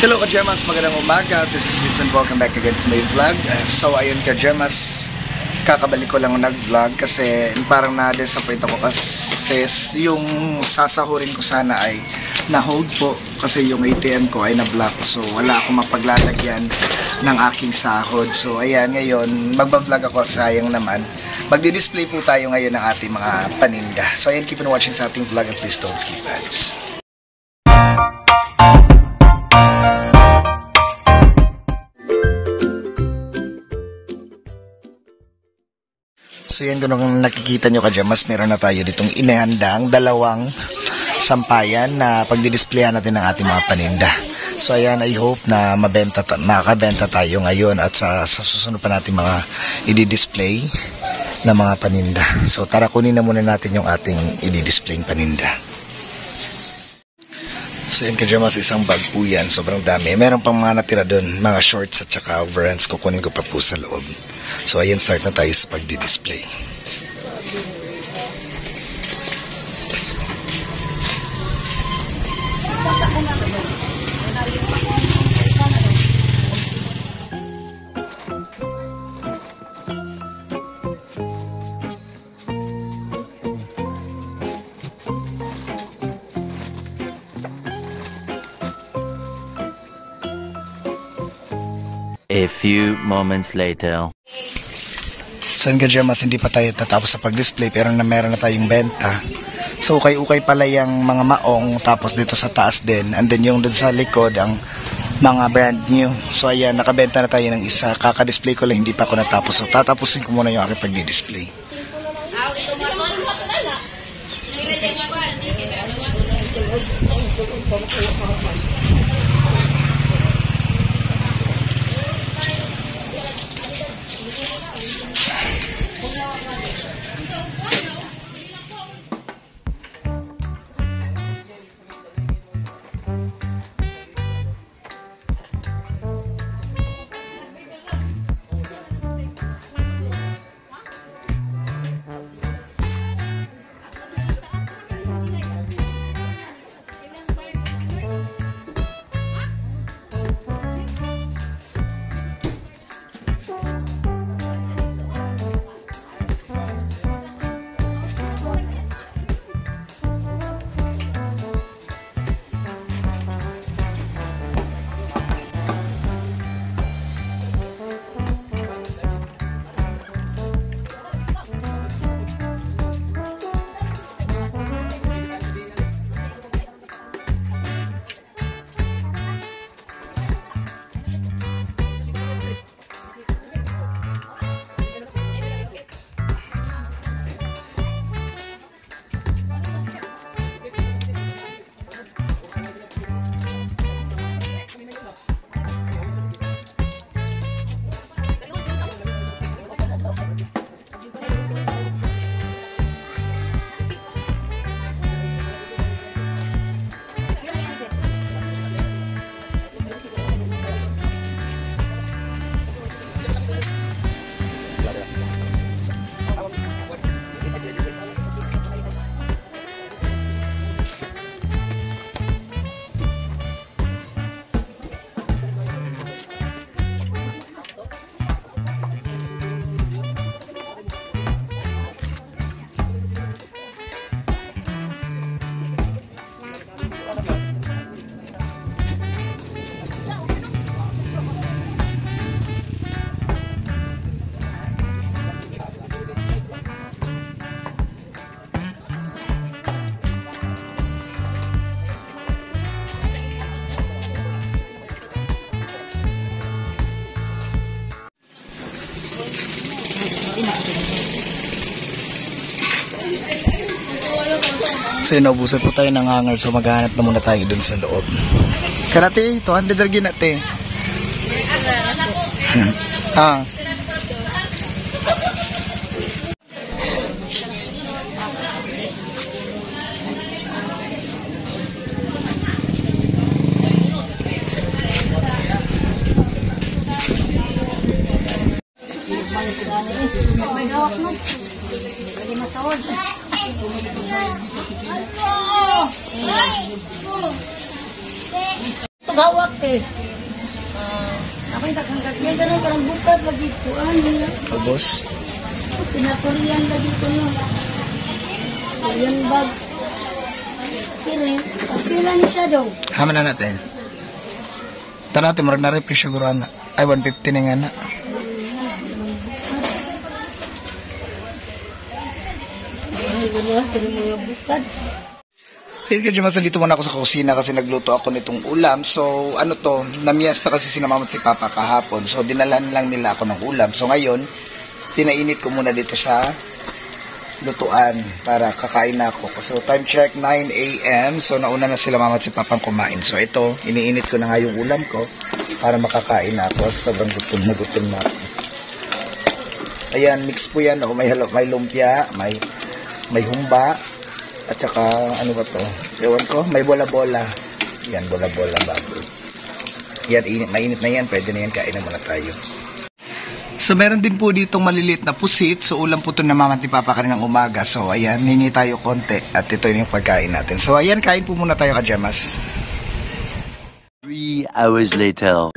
Hello Kajemas, magandang umaga. This is Vincent, welcome back again to my vlog. So ayun Kajemas, kakabalik ko lang nag-vlog kasi parang na-disappoint ako kasi yung sasahurin ko sana ay na-hold po kasi yung ATM ko ay na-block. So wala akong mapaglalagyan ng aking sahod. So ayan, ngayon magba-vlog ako, sayang naman. Magdi-display po tayo ngayon ng ating mga paninda. So ayan, keep on watching sa ating vlog and please don't skip ads. So yan, kung nakikita nyo Kajemas, meron na tayo ditong inihandang dalawang sampayan na pagdidisplayan natin ng ating mga paninda. So ayan, I hope na makabenta tayo ngayon at sa susunod pa natin mga i-display na mga paninda. So tara, kunin na muna natin yung ating i-display paninda. So yan Kajemas, isang bag po yan, sobrang dami. Meron pang mga natira doon, mga shorts at saka overhands, kukunin ko pa po sa loob. So ayan, start na tayo sa pagdi-display. A few moments later. So yun Kajemas, hindi pa tayo tatapos sa pag-display pero meron na tayong benta. So ukay-ukay pala yung mga maong, tapos dito sa taas din, and then yung dun sa likod ang mga brand new. So ayan, nakabenta na tayo ng isa. Kaka-display ko lang, hindi pa ako natapos. So tatapusin ko muna yung aking pag-display. So naubusan po tayo ng hanger, so maghahanap na muna tayo dun sa loob. Karate, 200 lagi natin. Ah. Gawak eh. Ako yung takangkat niya, gano'n parang bukat lagi ko. Niya? Ubos. Pinaturian lagi ko no. Ayan bag. Kiri, pila ni siya daw. Haman na natin. Tara natin, marag na-refresh siguro na. Ay, 150 na nga na. Ay, gano'n, mga bukat. Hey, Kajamas, dito muna ako sa kusina kasi nagluto ako nitong ulam. So, ano to, namiyesta kasi si mama at si papa kahapon. So, dinalan lang nila ako ng ulam. So, ngayon, pinainit ko muna dito sa lutuan para kakain na ako. So, time check, 9 a.m. So, nauna na sila mama at si papang kumain. So, ito, iniinit ko na nga yung ulam ko para makakain na ako. Sobrang gutom na ako. Ayan, mix po yan. Oh. May lumpia, may humba, at saka, ano ba to? Ewan ko, may bola-bola. Yan, bola-bola bago. Yan, mainit na yan. Pwede na yan, kain na muna tayo. So, meron din po ditong maliliit na pusit. So, ulam po ito na mama at ni papa kaninang umaga. So, ayan, hingi tayo konti. At ito yung pagkain natin. So, ayan, kain po muna tayo, Kajamas. 3 hours later.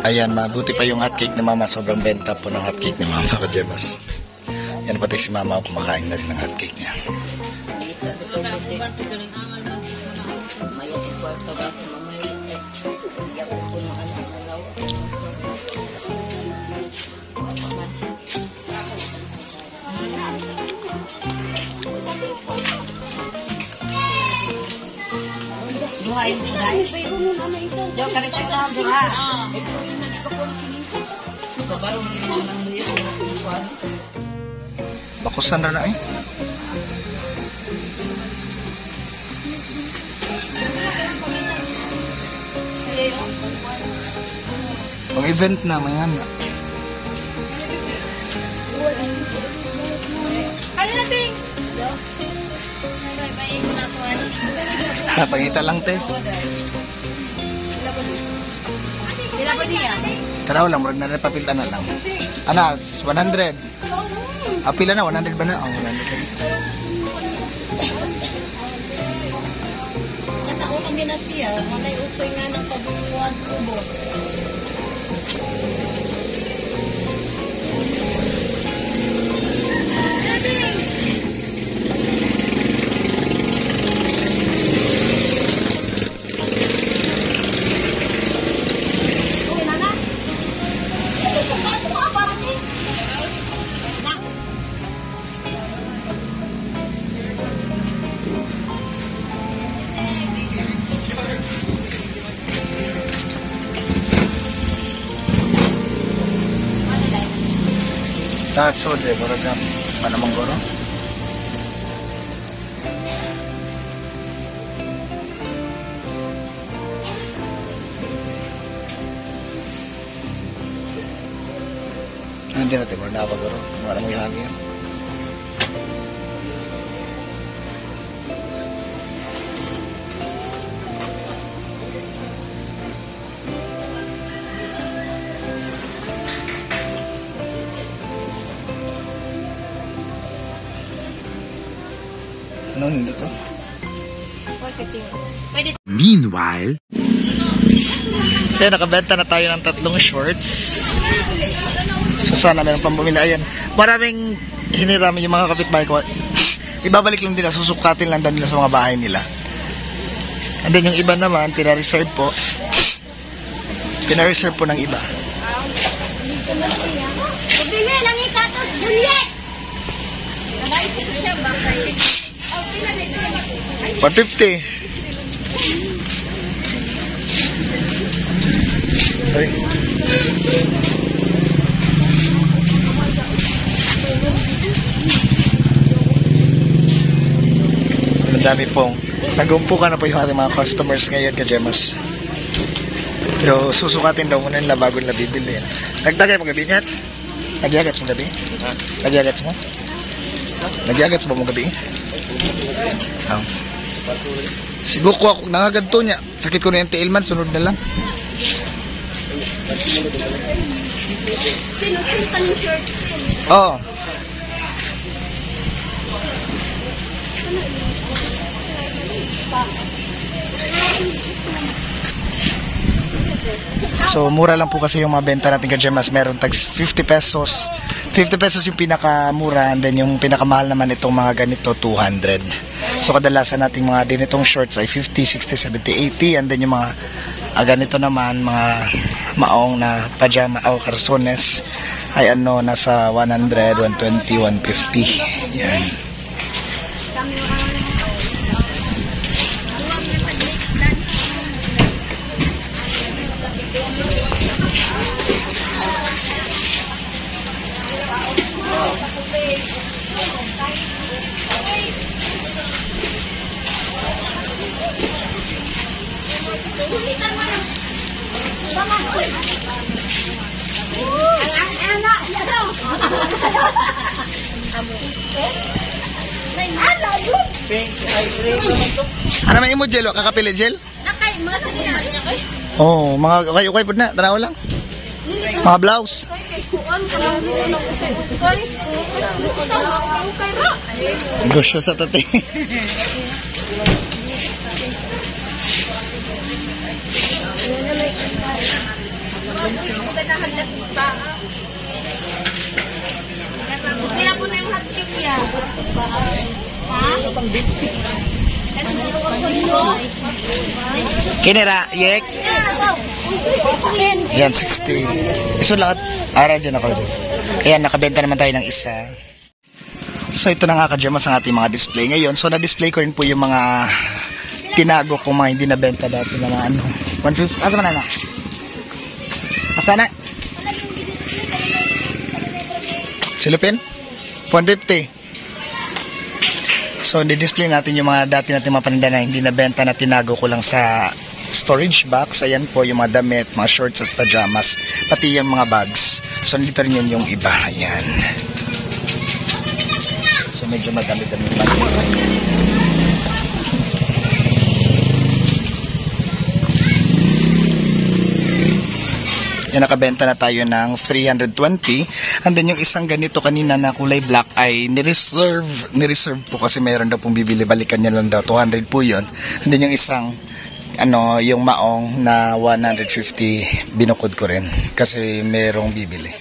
Ayan, mabuti pa yung hotcake ni mama. Sobrang benta po ng hotcake ni mama, Kajamas. Yan, pati si mama kumakain na rin ng hotcake niya. Bakusan na eh. Pang event na, may nga. Pangita lang, te. Taraw lang, murag na napapilta na lang. Anas, 100. Pila na, 100 ba na? 100 lang. Kataon ang ginasiya, malay usoy nga ng pabuluan ubos. Taso de, baragam. Panamang goro. Hindi natin marunapa goro. Marang may hangin. Ano nito to? Meanwhile, So, nakabenta na tayo ng 3 shorts. So, sana meron pang bumili. Ayan. Maraming hiniramin yung mga kapitbahay ko. Ibabalik lang nila, susukatin lang daw nila sa mga bahay nila. And then yung iba naman, pina-reserve po. Pina-reserve po ng iba. Bili lang itatos, Juliet! Nag-isip siya ba kayo? 150. Ay. Ang dami pong nag-umpukan na po yung ating mga customers ngayon, Kajamas. Pero susukatin daw muna nila bago nila bibili. Nagdagay mo gabi niyan? Nagyagats mo gabi? Nagyagats mo? Nagyagats mo gabi? Oh. Siguro ko ako nangaganto niya. Sakit ko na yung tiilman, sunod na lang. Oo. So, mura lang po kasi yung mga benta natin kajemas. Meron tags 50 pesos. 50 pesos yung pinakamura, and then yung pinakamahal naman itong mga ganito, 200. So, kadalasan nating mga dinitong shorts ay 50, 60, 70, 80. And then yung mga ganito naman, mga maong na pajama o calzones ay nasa 100, 120, 150. Yan. Ano may imo gel? Kakapili gel? Nakay, mga sige na niya kay. Oh, mga okay po na. Tanaw lang. Mga blouse. Kuan ka lang dito na ukay. Gusto sa ukay ra. Negosyo sa tate. Pila po na yung hot cake ya. Ha? Kinira, yek. Yan, 60. Iso lahat. Ara dyan ako dyan. Ayan, nakabenta naman tayo ng isa. So, ito na nga kajamas ang ating mga display ngayon. So, na-display ko rin po yung mga tinago kong mga hindi nabenta dati na mga 150. Asa man na? Asa na? Silupin? 150. So, di-display natin yung mga dati natin mga paninda na hindi nabenta na tinago ko lang sa storage box. Ayan po yung mga damit, mga shorts at pajamas, pati yung mga bags. So, nandito rin yun yung iba. Ayan. So, medyo madami-dami pa. Yan, nakabenta na tayo ng 320. And then yung isang ganito kanina na kulay black ay nireserve po kasi mayroon daw pong bibili. Balikan niya lang daw. 200 po yun. And then yung isang yung maong na 150 binukod ko rin kasi mayroong bibili.